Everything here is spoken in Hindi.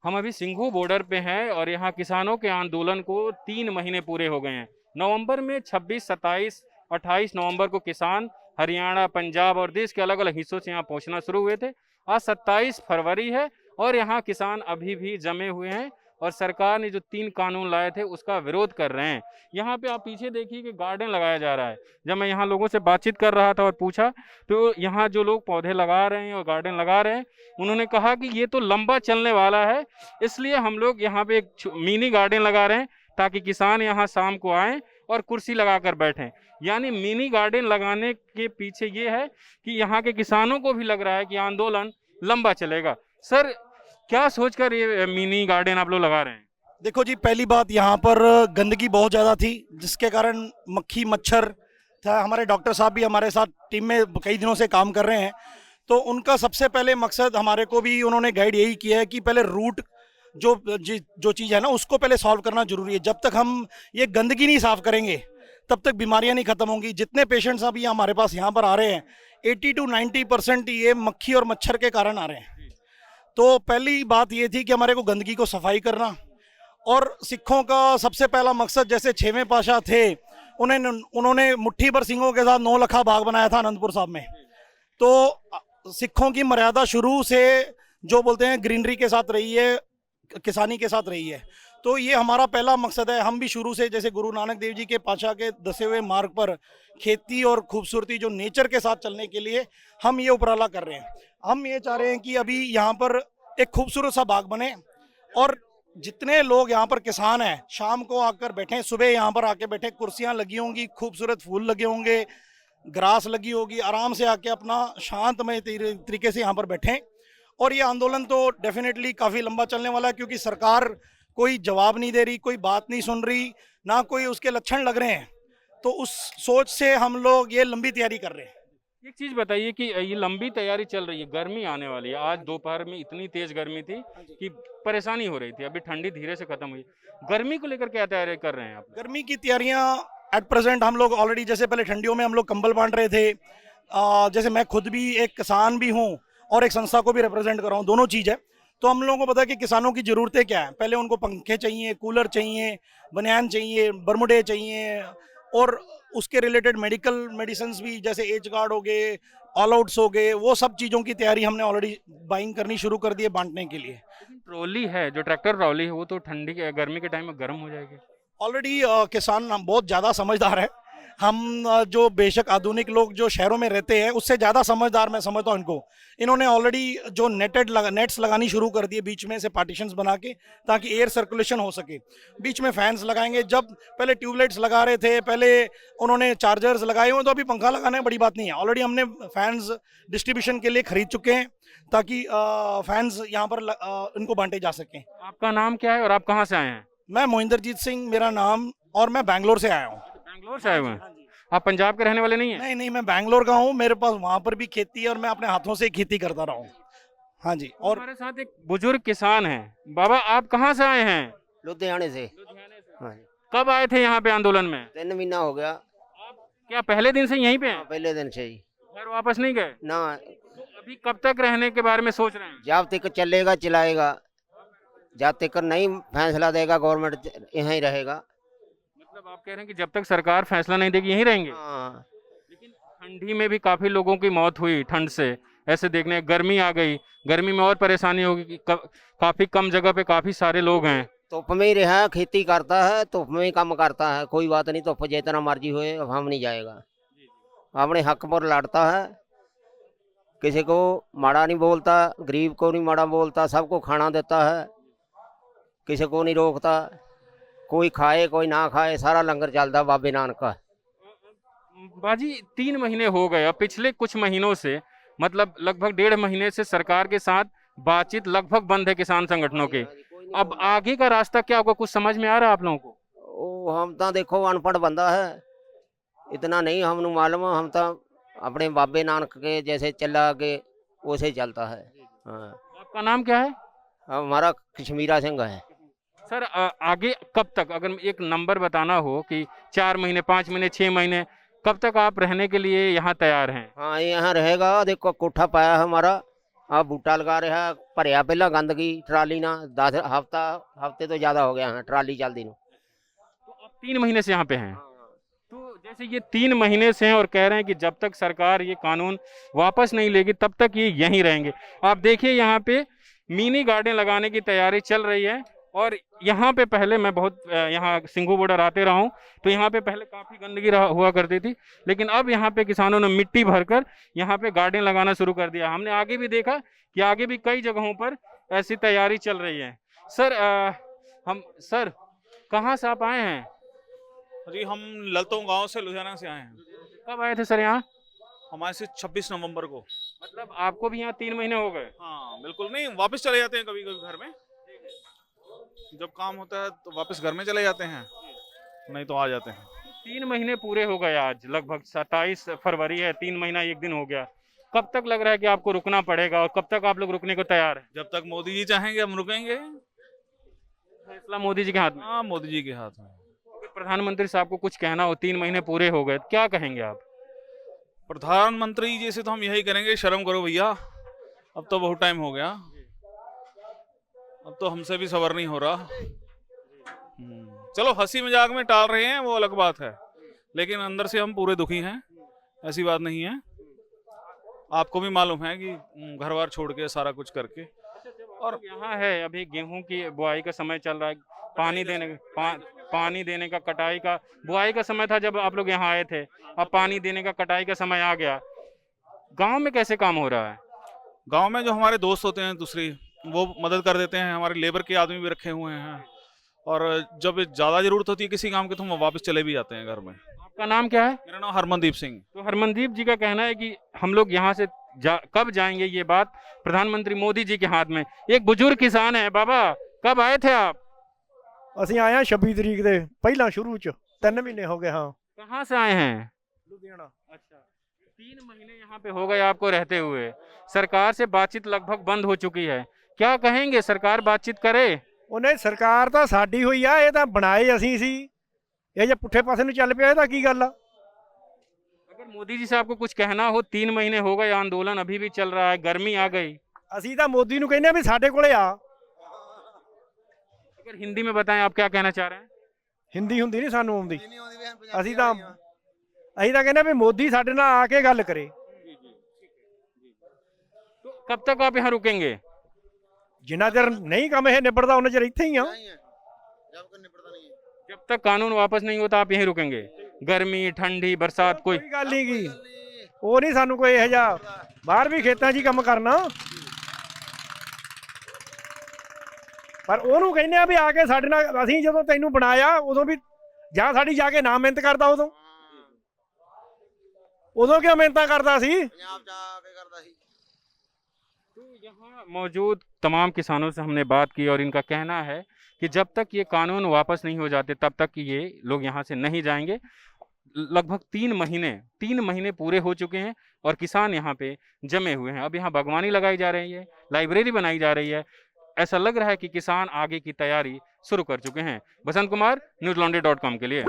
हम अभी सिंघू बॉर्डर पे हैं और यहाँ किसानों के आंदोलन को 3 महीने पूरे हो गए हैं। नवंबर में 26, 27, 28 नवंबर को किसान हरियाणा, पंजाब और देश के अलग अलग हिस्सों से यहाँ पहुँचना शुरू हुए थे। आज 27 फरवरी है और यहाँ किसान अभी भी जमे हुए हैं और सरकार ने जो 3 कानून लाए थे उसका विरोध कर रहे हैं। यहाँ पे आप पीछे देखिए कि गार्डन लगाया जा रहा है। जब मैं यहाँ लोगों से बातचीत कर रहा था और पूछा तो यहाँ जो लोग पौधे लगा रहे हैं और गार्डन लगा रहे हैं, उन्होंने कहा कि ये तो लंबा चलने वाला है, इसलिए हम लोग यहाँ पे एक मिनी गार्डन लगा रहे हैं ताकि किसान यहाँ शाम को आएं और कुर्सी लगाकर बैठें। यानी मिनी गार्डन लगाने के पीछे ये है कि यहाँ के किसानों को भी लग रहा है कि आंदोलन लंबा चलेगा। सर, क्या सोचकर ये मिनी गार्डन आप लोग लगा रहे हैं? देखो जी, पहली बात यहाँ पर गंदगी बहुत ज़्यादा थी जिसके कारण मक्खी मच्छर था। हमारे डॉक्टर साहब भी हमारे साथ टीम में कई दिनों से काम कर रहे हैं, तो उनका सबसे पहले मकसद हमारे को भी उन्होंने गाइड यही किया है कि पहले रूट जो चीज़ है ना उसको पहले सॉल्व करना जरूरी है। जब तक हम ये गंदगी नहीं साफ़ करेंगे तब तक बीमारियां नहीं खत्म होंगी। जितने पेशेंट्स अभी हमारे पास यहाँ पर आ रहे हैं 80 to 90% ये मक्खी और मच्छर के कारण आ रहे हैं। तो पहली बात ये थी कि हमारे को गंदगी को सफाई करना, और सिखों का सबसे पहला मकसद, जैसे 6वें पाशाह थे, उन्होंने मुट्ठी भर सिंहों के साथ 9 लखा बाग बनाया था आनंदपुर साहब में। तो सिखों की मर्यादा शुरू से जो बोलते हैं ग्रीनरी के साथ रही है, किसानी के साथ रही है। तो ये हमारा पहला मकसद है। हम भी शुरू से जैसे गुरु नानक देव जी के पातशाह के दसे हुए मार्ग पर खेती और खूबसूरती जो नेचर के साथ चलने के लिए हम ये उपराला कर रहे हैं। हम ये चाह रहे हैं कि अभी यहाँ पर एक खूबसूरत सा बाग बने और जितने लोग यहाँ पर किसान हैं शाम को आकर बैठें, सुबह यहाँ पर आके बैठें, कुर्सियाँ लगी होंगी, खूबसूरत फूल लगे होंगे, ग्रास लगी होगी, आराम से आके अपना शांतमय तरीके से यहाँ पर बैठें। और ये आंदोलन तो डेफिनेटली काफ़ी लंबा चलने वाला है, क्योंकि सरकार कोई जवाब नहीं दे रही, कोई बात नहीं सुन रही, ना कोई उसके लक्षण लग रहे हैं। तो उस सोच से हम लोग ये लंबी तैयारी कर रहे हैं। एक चीज बताइए कि ये लंबी तैयारी चल रही है, गर्मी आने वाली है। आज दोपहर में इतनी तेज गर्मी थी कि परेशानी हो रही थी, अभी ठंडी धीरे से खत्म हुई। गर्मी को लेकर क्या तैयारी कर रहे हैं आप? गर्मी की तैयारियां एट प्रेजेंट हम लोग ऑलरेडी, जैसे पहले ठंडियों में हम लोग कंबल बांट रहे थे। जैसे मैं खुद भी एक किसान भी हूँ और एक संस्था को भी रिप्रेजेंट कर रहा हूँ, दोनों चीज़ है। तो हम लोगों को पता है कि किसानों की ज़रूरतें क्या है। पहले उनको पंखे चाहिए, कूलर चाहिए, बनियान चाहिए, बरमुडे चाहिए, और उसके रिलेटेड मेडिकल मेडिसिन्स भी, जैसे एज कार्ड हो गए, ऑल आउट्स हो गए, वो सब चीज़ों की तैयारी हमने ऑलरेडी बाइंग करनी शुरू कर दी है बांटने के लिए। ट्रॉली है, जो ट्रैक्टर ट्रॉली है, वो तो ठंडी गर्मी के टाइम में गर्म हो जाएगी। ऑलरेडी किसान हम बहुत ज़्यादा समझदार है। हम जो बेशक आधुनिक लोग जो शहरों में रहते हैं उससे ज़्यादा समझदार मैं समझता हूँ इनको। इन्होंने ऑलरेडी जो नेट्स लगानी शुरू कर दिए बीच में से पार्टीशंस बना के, ताकि एयर सर्कुलेशन हो सके। बीच में फैंस लगाएंगे। जब पहले ट्यूबलाइट्स लगा रहे थे, पहले उन्होंने चार्जर्स लगाए हुए, तो अभी पंखा लगाने में बड़ी बात नहीं है। ऑलरेडी हमने फैंस डिस्ट्रीब्यूशन के लिए खरीद चुके हैं ताकि फैंस यहाँ पर इनको बांटे जा सकें। आपका नाम क्या है और आप कहाँ से आए हैं? मैं मोहिंदरजीत सिंह मेरा नाम, और मैं बैंगलोर से आया हूँ। बैंगलोर से आए हुए हैं? आप पंजाब के रहने वाले नहीं हैं? नहीं नहीं, मैं बैंगलोर का हूँ। मेरे पास वहाँ पर भी खेती है और मैं अपने हाथों से खेती करता रहा हूँ। हाँ जी। और हमारे साथ एक बुजुर्ग किसान हैं। बाबा, आप कहाँ से आए हैं? लुधियाने से। लुधियाने से। हाँ जी। कब आए थे यहाँ पे आंदोलन में? 3 महीना हो गया। आप क्या पहले दिन से यहीं पे हैं? पहले दिन से ही। घर वापस नहीं गए? ना, तो अभी कब तक रहने के बारे में सोच रहे हैं? जब तक चलेगा चलाएगा, जब तक नहीं फैसला देगा गवर्नमेंट यहीं रहेगा। मतलब आप कह रहे हैं कि जब तक सरकार फैसला नहीं देगी यहीं रहेंगे? हाँ। लेकिन ठंडी में भी काफी लोगों की मौत हुई ठंड से। ऐसे देखने गर्मी आ गई, गर्मी में और परेशानी होगी कि काफी कम जगह पे काफी सारे लोग हैं। धुप में ही रहा, खेती करता है, धुप में ही काम करता है, कोई बात नहीं, धुप जितना मर्जी हुए अब हम नहीं जाएगा। अपने हक पर लड़ता है, किसी को माड़ा नहीं बोलता, गरीब को नहीं माड़ा बोलता, सबको खाना देता है, किसी को नहीं रोकता। कोई खाए कोई ना खाए, सारा लंगर चलता बाबे नानक का। बाजी 3 महीने हो गए, अब पिछले कुछ महीनों से, मतलब लगभग 1.5 महीने से सरकार के साथ बातचीत लगभग बंद है किसान संगठनों के। अब आगे का रास्ता क्या होगा, कुछ समझ में आ रहा है आप लोगों को? ओ, हम तो देखो अनपढ़ बंदा है, इतना नहीं हमने मालूम। हम तो अपने बाबे नानक के जैसे चला के वैसे चलता है। हाँ। आपका नाम क्या है? हमारा कश्मीरा सिंह है। सर, आगे कब तक, अगर एक नंबर बताना हो कि 4 महीने, 5 महीने, 6 महीने, कब तक आप रहने के लिए यहाँ तैयार हैं? हाँ, यहाँ रहेगा। देखो कोठा पाया है हमारा, ਆ ਬੂਟਾ ਲਗਾ ਰਿਹਾ, ਭਰਿਆ ਪਹਿਲਾਂ ਗੰਦਗੀ ਟਰਾਲੀ ਨਾਲ 10 ਹਫ਼ਤੇ ਤੋਂ ਜ਼ਿਆਦਾ ਹੋ ਗਿਆ ਹਾਂ ਟਰਾਲੀ ਚੱਲਦੀ ਨੂੰ। तो आप 3 महीने से यहाँ पे हैं, तो जैसे ये 3 महीने से हैं और कह रहे हैं कि जब तक सरकार ये कानून वापस नहीं लेगी तब तक ये यहीं रहेंगे। आप देखिए यहाँ पे मिनी गार्डन लगाने की तैयारी चल रही है और यहाँ पे पहले मैं बहुत यहाँ सिंघू बॉर्डर आते रहा हूँ, तो यहाँ पे पहले काफ़ी गंदगी हुआ करती थी, लेकिन अब यहाँ पे किसानों ने मिट्टी भरकर यहाँ पे गार्डन लगाना शुरू कर दिया। हमने आगे भी देखा कि आगे भी कई जगहों पर ऐसी तैयारी चल रही है। सर कहाँ से आप आए हैं? जी हम ललतों गांव से लुधियाना से आए हैं। कब आए थे सर यहाँ? हमारे से 26 नवंबर को। मतलब आपको भी यहाँ 3 महीने हो गए? हाँ बिल्कुल, नहीं वापस चले जाते हैं कभी कभी घर में, जब काम होता है तो वापस घर में चले जाते हैं, नहीं तो आ जाते हैं। 3 महीने पूरे हो गए आज, लगभग 27 फरवरी है, 3 महीना 1 दिन हो गया। कब तक लग रहा है कि आपको रुकना पड़ेगा और कब तक आप लोग रुकने को तैयार हैं? जब तक मोदी जी चाहेंगे हम रुकेंगे। फैसला मोदी जी के हाथ में। हाँ मोदी जी के हाथ में। अगर प्रधानमंत्री साहब को कुछ कहना हो, 3 महीने पूरे हो गए, क्या कहेंगे आप? प्रधानमंत्री जी से तो हम यही करेंगे, शर्म करो भैया, अब तो बहुत टाइम हो गया, अब तो हमसे भी सबर नहीं हो रहा। चलो हंसी मजाक में टाल रहे हैं वो अलग बात है, लेकिन अंदर से हम पूरे दुखी हैं, ऐसी बात नहीं है। आपको भी मालूम है कि घर बार छोड़ के सारा कुछ करके, और यहाँ है अभी गेहूं की बुआई का समय चल रहा है, पानी देने का, कटाई का, बुआई का समय था जब आप लोग यहाँ आए थे, अब पानी देने का, कटाई का समय आ गया। गांव में कैसे काम हो रहा है? गांव में जो हमारे दोस्त होते हैं दूसरी, वो मदद कर देते हैं, हमारे लेबर के आदमी भी रखे हुए हैं, और जब ज़्यादा ज़रूरत होती है किसी काम की तो हम वापस चले भी जाते हैं घर में। आपका नाम क्या है? मेरा नाम हरमनदीप सिंह। तो हरमनदीप जी का कहना है कि हम लोग यहाँ से कब जाएंगे, ये बात प्रधानमंत्री मोदी जी के हाथ में। एक बुजुर्ग किसान है। बाबा कब आए थे आप? ਅਸੀਂ ਆਏ ਹਾਂ 26 ਤਰੀਕ ਦੇ ਪਹਿਲਾਂ ਸ਼ੁਰੂ ਚ 3 ਮਹੀਨੇ ਹੋ ਗਏ। ਹਾਂ कहाँ से आए हैं? ਲੁਧਿਆਣਾ। अच्छा, 3 महीने यहाँ पे हो गए आपको रहते हुए। सरकार से बातचीत लगभग बंद हो चुकी है, क्या कहेंगे? सरकार बातचीत करे? ਉਹਨੇ ਸਰਕਾਰ ਤਾਂ ਸਾਡੀ ਹੋਈ ਆ, ਇਹ ਤਾਂ ਬਣਾਏ ਅਸੀਂ ਸੀ, ਇਹ ਜੇ ਪੁੱਠੇ ਪਾਸੇ ਨੂੰ ਚੱਲ ਪਿਆ ਇਹਦਾ ਕੀ ਗੱਲ ਆ। अगर मोदी जी से आपको कुछ कहना हो, 3 महीने हो गए, आंदोलन अभी भी चल रहा है, गर्मी आ गई, ਅਸੀਂ ਤਾਂ ਮੋਦੀ ਨੂੰ ਕਹਿੰਦੇ ਆ ਵੀ ਸਾਡੇ ਕੋਲੇ ਆ। अगर हिंदी में बताएं आप क्या कहना चाह रहे हैं? ਹਿੰਦੀ ਹੁੰਦੀ ਨਹੀਂ ਸਾਨੂੰ ਆਉਂਦੀ, ਅਸੀਂ ਤਾਂ ਕਹਿੰਦੇ ਵੀ ਮੋਦੀ ਸਾਡੇ ਨਾਲ ਆ ਕੇ ਗੱਲ ਕਰੇ। तो कब तक आप यहाँ रुकेंगे? ਜਿੰਨਾ ਚਿਰ ਨਹੀਂ ਕੰਮ ਇਹ ਨਿਬੜਦਾ ਉਹਨਾਂ ਚਿਰ ਇੱਥੇ ਹੀ ਆ। जब तक कानून वापस नहीं होता आप यहीं रुकेंगे? गर्मी, ठंडी, बरसात, कोई ਕੋਈ ਗੱਲ ਨਹੀਂ ਗੀ, ਉਹ ਨਹੀਂ ਸਾਨੂੰ ਕੋਈ ਇਹੋ ਜਿਹਾ ਬਾਹਰ ਵੀ ਖੇਤਾਂ 'ਚ ਹੀ ਕੰਮ ਕਰਨਾ, ਪਰ ਉਹਨੂੰ ਕਹਿੰਦੇ ਆ ਵੀ ਆ ਕੇ ਸਾਡੇ ਨਾਲ, ਅਸੀਂ ਜਦੋਂ ਤੈਨੂੰ ਬਣਾਇਆ ਉਦੋਂ ਵੀ ਜਾਂ ਸਾਡੀ ਜਾ ਕੇ ਨਾ ਮਿਹਨਤ ਕਰਦਾ, ਉਦੋਂ ਕਿਉਂ ਮਿਹਨਤਾਂ ਕਰਦਾ ਸੀ। तो यहाँ मौजूद तमाम किसानों से हमने बात की और इनका कहना है कि जब तक ये कानून वापस नहीं हो जाते तब तक ये लोग यहाँ से नहीं जाएंगे। लगभग 3 महीने पूरे हो चुके हैं और किसान यहाँ पे जमे हुए हैं। अब यहाँ बागवानी लगाई जा रही है, लाइब्रेरी बनाई जा रही है, ऐसा लग रहा है कि किसान आगे की तैयारी शुरू कर चुके हैं। बसंत कुमार, newslaundry.com के लिए।